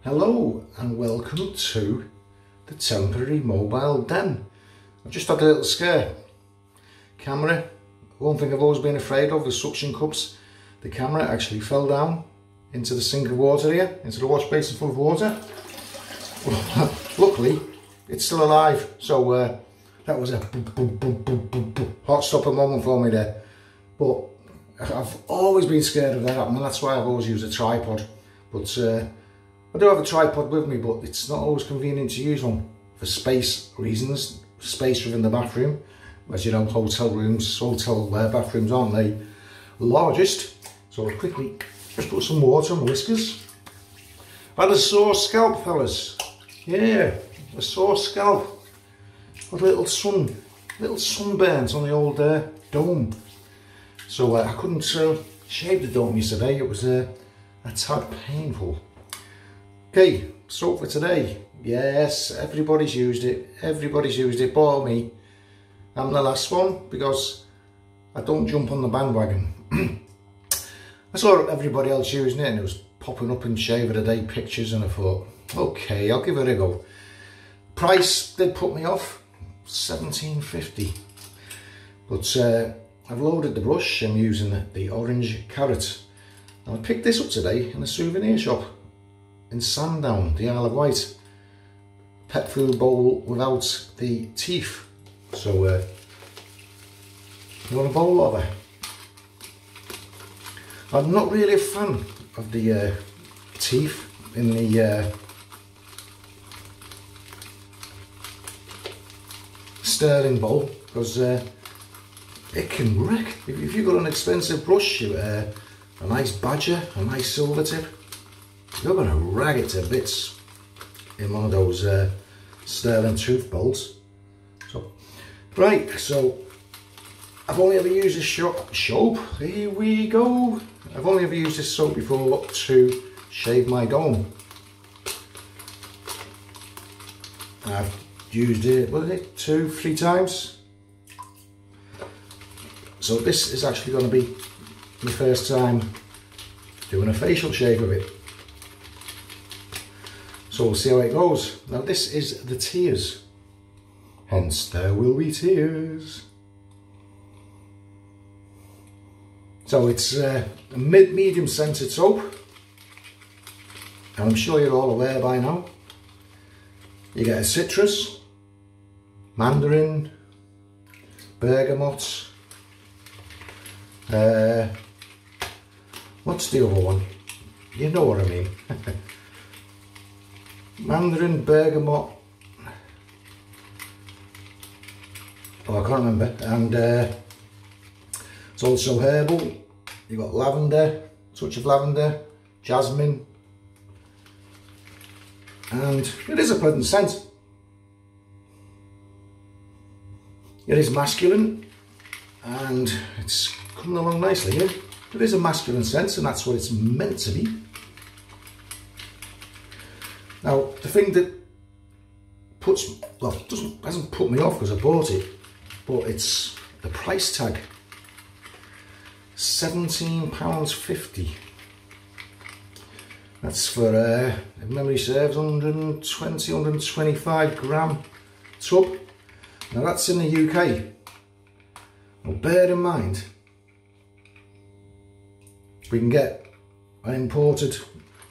Hello and welcome to the temporary mobile den. I've just had a little scare. Camera, one thing I've always been afraid of is suction cups. The camera actually fell down into the sink of water here, into the wash basin full of water. Well, luckily it's still alive, so that was a boom, boom, boom, boom, boom, boom. Hot stopper moment for me there. But I've always been scared of that happening, that's why I've always used a tripod. But I do have a tripod with me, but it's not always convenient to use one for space reasons. Space within the bathroom. As you know, hotel bathrooms aren't they largest. So I'll quickly just put some water on the whiskers. I had a sore scalp, fellas. Yeah, a sore scalp. Got a little sunburnt on the old dome. So I couldn't shave the dome yesterday. It was a tad painful. Okay, so for today, yes, everybody's used it. Everybody's used it, bar me. I'm the last one because I don't jump on the bandwagon. I saw everybody else using it and it was popping up in shave of the day pictures, and I thought, okay, I'll give it a go. Price did put me off, $17.50. But I've loaded the brush. I'm using the orange carrot. I picked this up today in a souvenir shop in Sandown, the Isle of Wight. Pet food bowl without the teeth. So you want a bowl of it? I'm not really a fan of the teeth in the sterling bowl, because it can wreck. If you've got an expensive brush, a nice badger, a nice silver tip, you're going to rag it to bits in one of those sterling tooth bowls. So, right, so I've only ever used this soap. Here we go. I've only ever used this soap before to shave my dome. I've used it, what is it, 2-3 times. So this is actually going to be my first time doing a facial shave of it. So we'll see how it goes. Now this is the Tears, hence there will be tears. So it's a medium scented soap, and I'm sure you're all aware by now. You get a citrus, mandarin, bergamot, what's the other one? You know what I mean. Mandarin, bergamot, oh I can't remember, and it's also herbal. You've got lavender, touch of lavender, jasmine, and it is a pleasant scent. It is masculine and it's coming along nicely here. It is a masculine scent and that's what it's meant to be. Now the thing that hasn't put me off because I bought it, but it's the price tag. £17.50. That's for, if memory serves, 125 gram tub. Now that's in the UK. Well, bear in mind, we can get an imported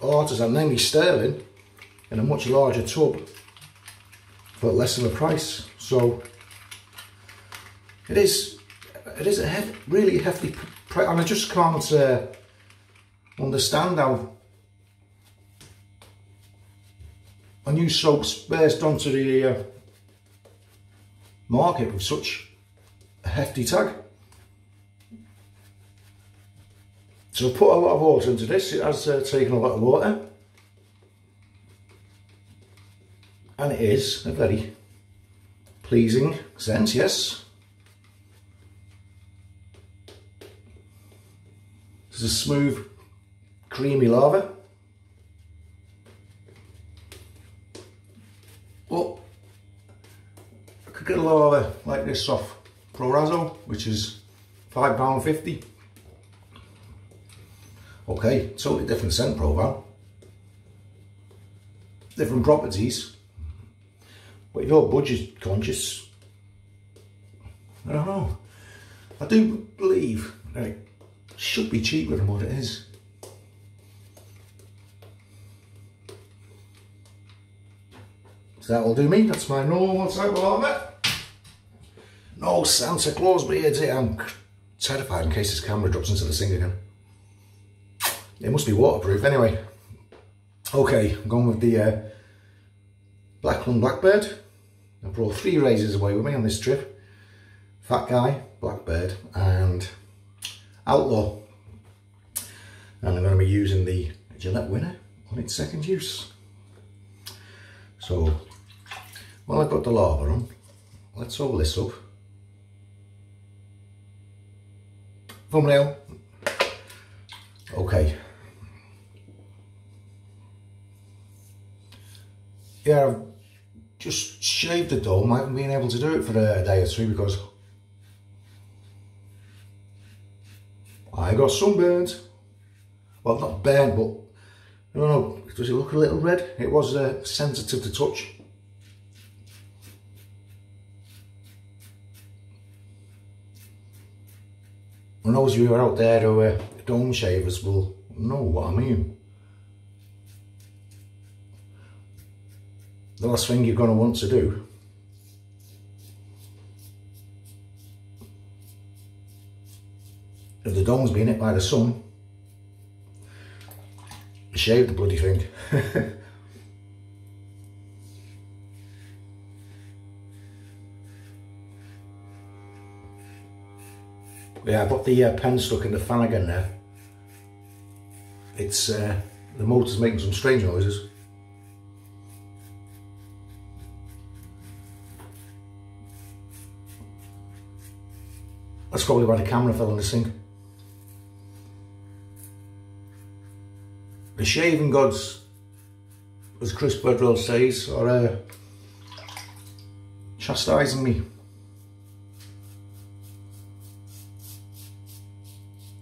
artisan, namely sterling, in a much larger tub for less of a price. So it is a really hefty price, and I just can't understand how a new soap's burst onto the market with such a hefty tag. So I put a lot of water into this. It has taken a lot of water, and it is a very pleasing scent, yes. This is a smooth, creamy lather. Well, I could get a lather like this off Photoradio, which is £5.50. Okay, totally different scent profile. different properties. But if you're budget conscious, I don't know. I do believe that it should be cheaper than what it is. So that'll do me. That's my normal type of llama. No Santa Claus beards here. I'm terrified in case this camera drops into the sink again. It must be waterproof anyway. Okay, I'm going with the Blackland Blackbird. I brought 3 razors away with me on this trip. Fat Guy, Blackbird and Outlaw. And I'm going to be using the Gillette Winner on its second use. So, while I've got the lather on, let's roll this up. Thumbnail. Okay. Yeah, I've just shaved the dome. I haven't been able to do it for a day or 2 because I got sunburned. Well, not burnt, but I don't know, does it look a little red? It was sensitive to touch. And those of you who are out there who are dome shavers will know what I mean. The last thing you're going to want to do if the dome's been hit by the sun, shave the bloody thing. Yeah, I got the pen stuck in the fan again there. It's the motor's making some strange noises. That's probably why the camera fell in the sink. The shaving gods, as Chris Bedwell says, are chastising me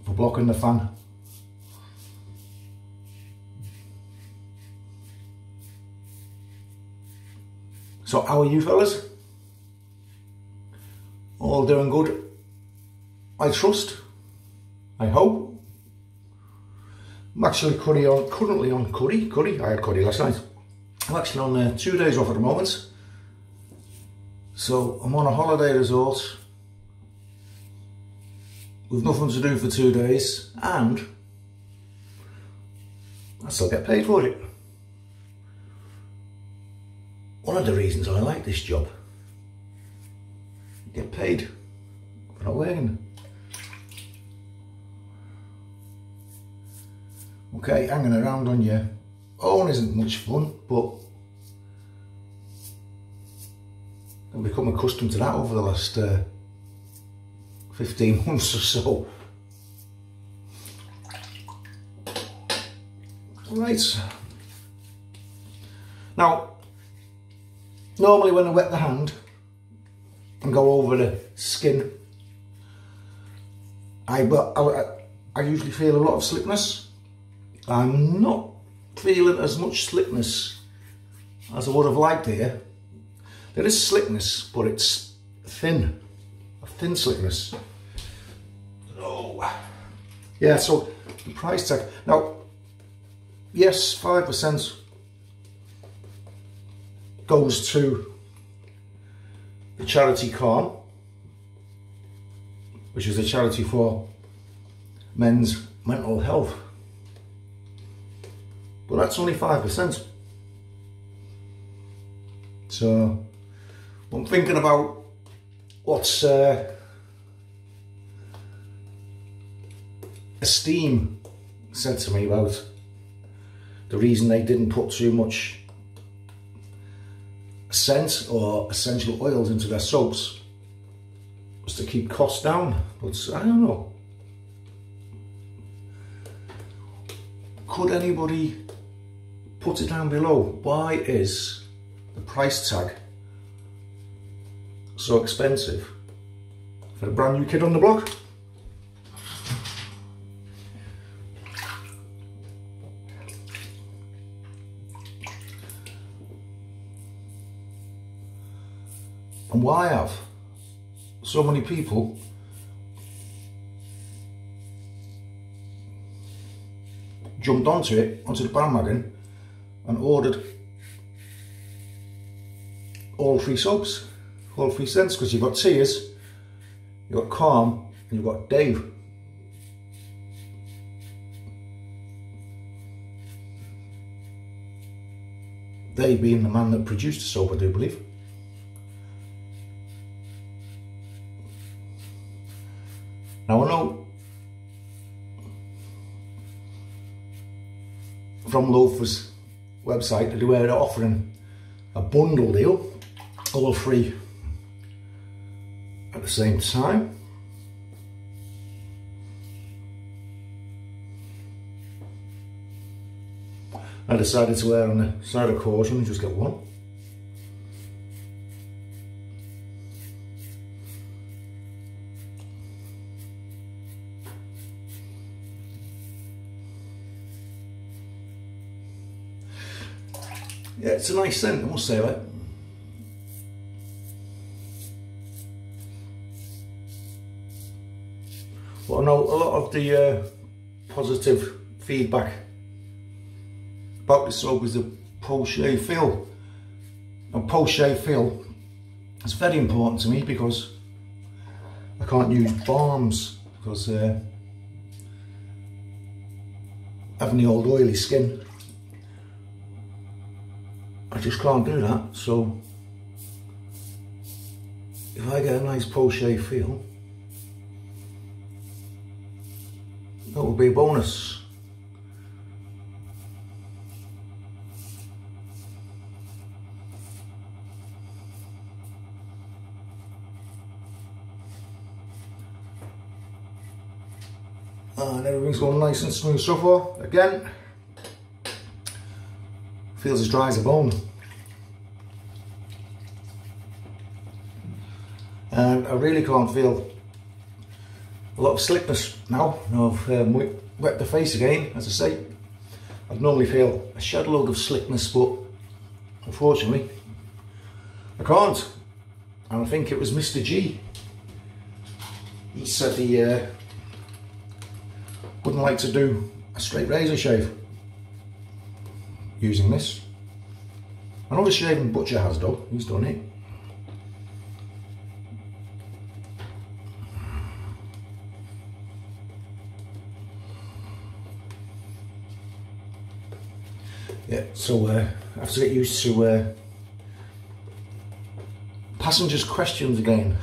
for blocking the fan. So how are you fellas? All doing good? I trust, I hope. I'm actually currently on curry. I had curry last night. I'm actually on 2 days off at the moment. So I'm on a holiday resort with nothing to do for 2 days, and I still get paid for it. One of the reasons I like this job. You get paid for not working. Okay, hanging around on your own isn't much fun, but I've become accustomed to that over the last 15 months or so. Right. Now, normally when I wet the hand and go over the skin, I usually feel a lot of slipness. I'm not feeling as much slipness as I would have liked here. There is slickness, but it's thin, a thin slickness. Oh, yeah. So the price tag. Now, yes, 5% goes to the charity Corn, which is a charity for men's mental health. But that's only 5%. So I'm thinking about what's Esteem said to me about the reason they didn't put too much scent or essential oils into their soaps was to keep costs down. But I don't know. Could anybody put it down below? Why is the price tag so expensive for a brand new kid on the block? and why have so many people jumped onto the bandwagon and ordered all 3 soaps, all 3 scents, because you've got Tears, you've got Calm, and you've got Dave. Dave being the man that produced the soap, I do believe. Now I know from Lothur's website that they were offering a bundle deal, all 3 at the same time. I decided to err on the side of caution and just get one. Yeah, it's a nice scent, I must say that. Well, I know a lot of the positive feedback about the soap is the post-shave feel. Now, post-shave feel is very important to me because I can't use balms because having the old oily skin, I just can't do that. So if I get a nice post-shave feel, that would be a bonus. And everything's going nice and smooth so far. Again, feels as dry as a bone. And I really can't feel a lot of slickness now. I've wet the face again, as I say. I'd normally feel a shed load of slickness, but unfortunately I can't. And I think it was Mr. G. He said he wouldn't like to do a straight razor shave using this. I know the shaving butcher has though, he's done it. Yeah, so I have to get used to passengers' questions again.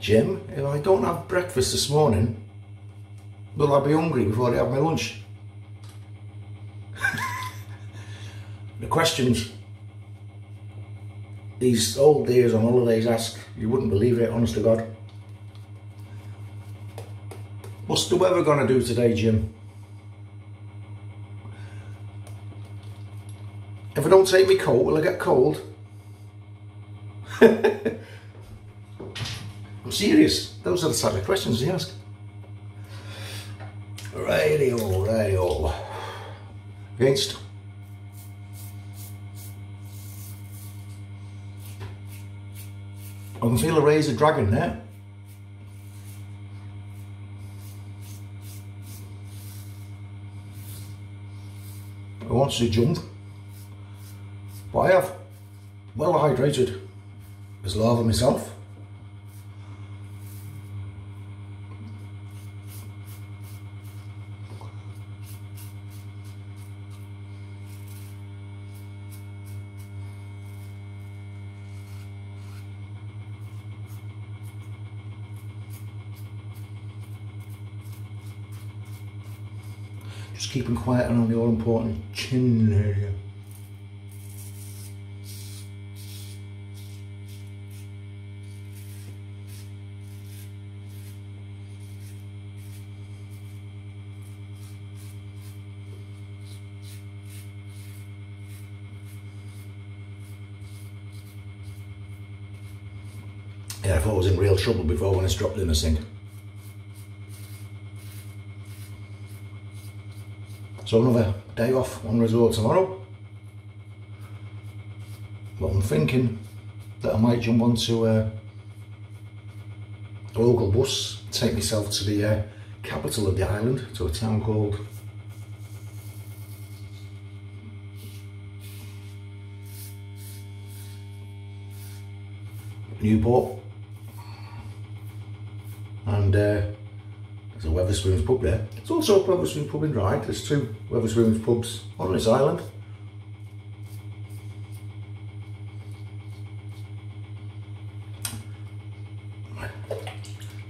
Jim, if I don't have breakfast this morning, will I be hungry before I have my lunch? The questions these old dears on holidays ask, you wouldn't believe it, honest to God. What's the weather gonna do today, Jim? If I don't take my coat, will I get cold? I'm serious. Those are the type of questions they ask. Righty-o. Against. I can feel a razor dragging there. I want to jump, but I have well hydrated as Lothur myself. Just keeping quiet on the all important chin area. Yeah, I thought I was in real trouble before when I dropped in the sink. So another day off on resort tomorrow. But I'm thinking that I might jump onto a local bus, take myself to the capital of the island, to a town called Newport, and there's a Wetherspoons pub there. There's also a Wetherspoons pub in Ryde. There's two Wetherspoons pubs on this island.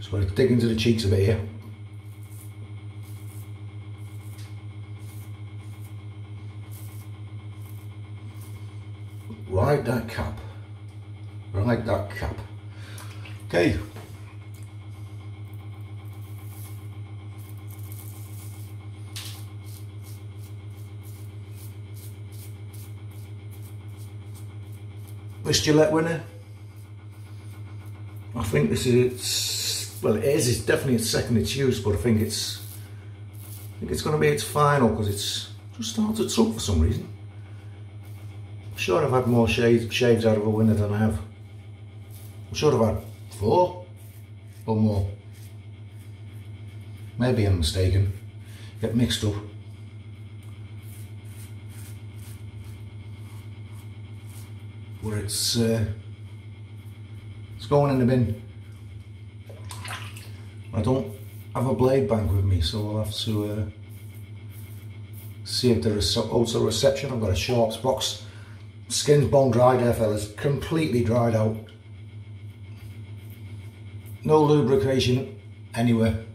So we're dig into the cheeks a bit here. Ride that cap. Ride that cap. Okay. This Gillette winner. I think this is, well, it is, it's definitely its second its use, but I think it's going to be its final, because it's just started up for some reason. I'm sure I've had more shaves out of a winner than I have. I'm sure I've had 4 or more. Maybe I'm mistaken. Get mixed up. Where it's going in the bin. I don't have a blade bank with me, so I'll have to see if there is also reception. I've got a Sharps box. Skin's bone dried there, fellas. Completely dried out. No lubrication anywhere.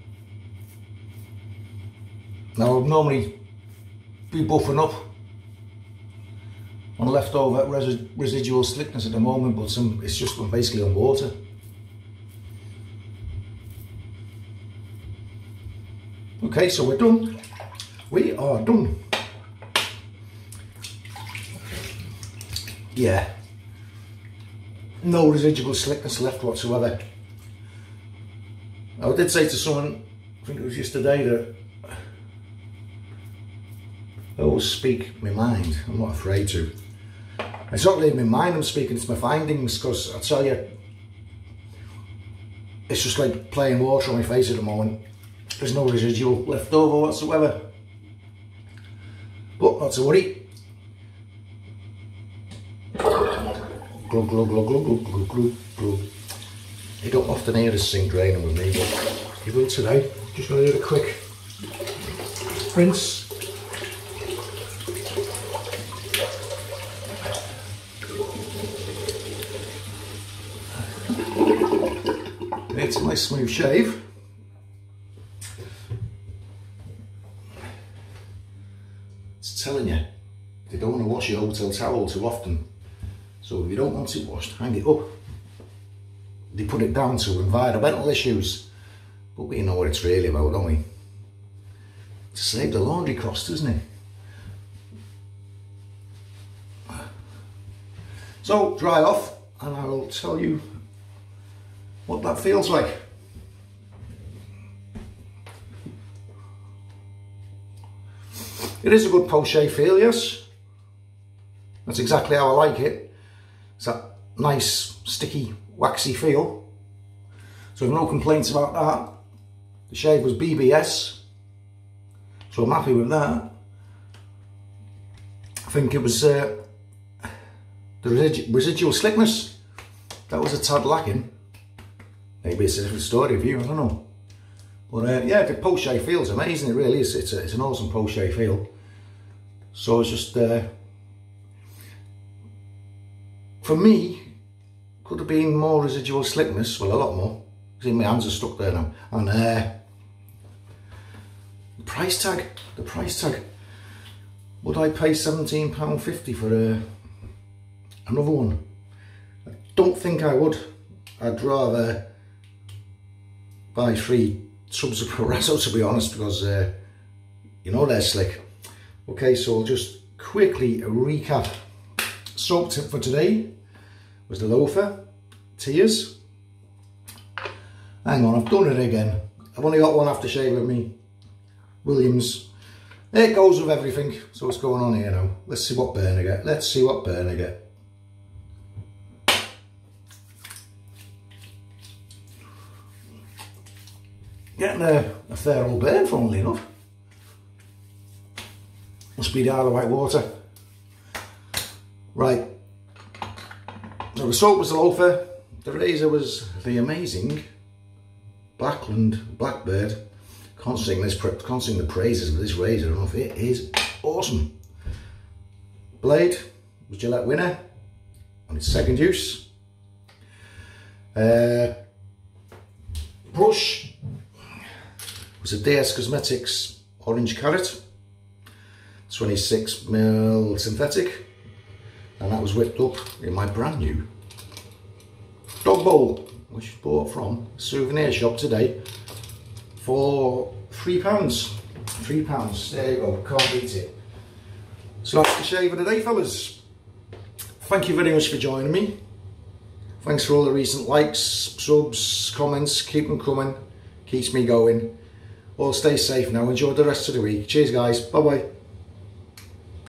Now I'd normally be buffing up on leftover residual slickness at the moment, but it's just basically on water. Okay, so we're done. We are done. Yeah. No residual slickness left whatsoever. I did say to someone, I think it was yesterday, that I always speak my mind. I'm not afraid to. It's not really my mind I'm speaking, it's my findings, because I tell you, it's just like playing water on my face at the moment. There's no residual left over whatsoever. But not to worry. Glug, glug, glug, glug, glug, glug, glug, glug. You don't often hear the sink draining with me, but you will today. Just going to do a quick rinse. It's a nice smooth shave. It's telling you, you don't want to wash your hotel towel too often. So if you don't want it washed, hang it up. They put it down to environmental issues. But we know what it's really about, don't we? To save the laundry cost, isn't it? So dry off, and I will tell you what that feels like. It is a good post-shave feel, yes. That's exactly how I like it. It's that nice, sticky, waxy feel. So no complaints about that. The shave was BBS, so I'm happy with that. I think it was the residual slickness that was a tad lacking. Maybe it's a different story of you, I don't know. But yeah, the post-shave feels amazing, it really is. It's an awesome post-shave feel. So it's just, for me, could have been more residual slickness, well, a lot more. See, my hands are stuck there now. And the price tag. Would I pay £17.50 for another one? I don't think I would. I'd rather buy 3 tubs of Preshave, to be honest, because you know they're slick. Okay, so I'll just quickly recap. Soap tip for today was the Lother Tears. Hang on, I've done it again. I've only got one aftershave with me. Williams. It goes with everything. So what's going on here now? Let's see what burn I get. Let's see what burn I get. Getting a fair old burn, funnily enough. Must be the Isle of White water. Right. So the soap was the Lothur. The razor was the amazing Blackland Blackbird. Can't sing the praises of this razor enough. It is awesome. Blade was Gillette Winner on its second use. Brush was a DS Cosmetics Orange Carrott, 26mm synthetic, and that was whipped up in my brand new dog bowl, which I bought from a souvenir shop today for £3. £3, there you go, can't beat it. So that's the shave of the day, fellas. Thank you very much for joining me. Thanks for all the recent likes, subs, comments, keep them coming, keeps me going. All stay safe now, enjoy the rest of the week. Cheers guys, bye bye.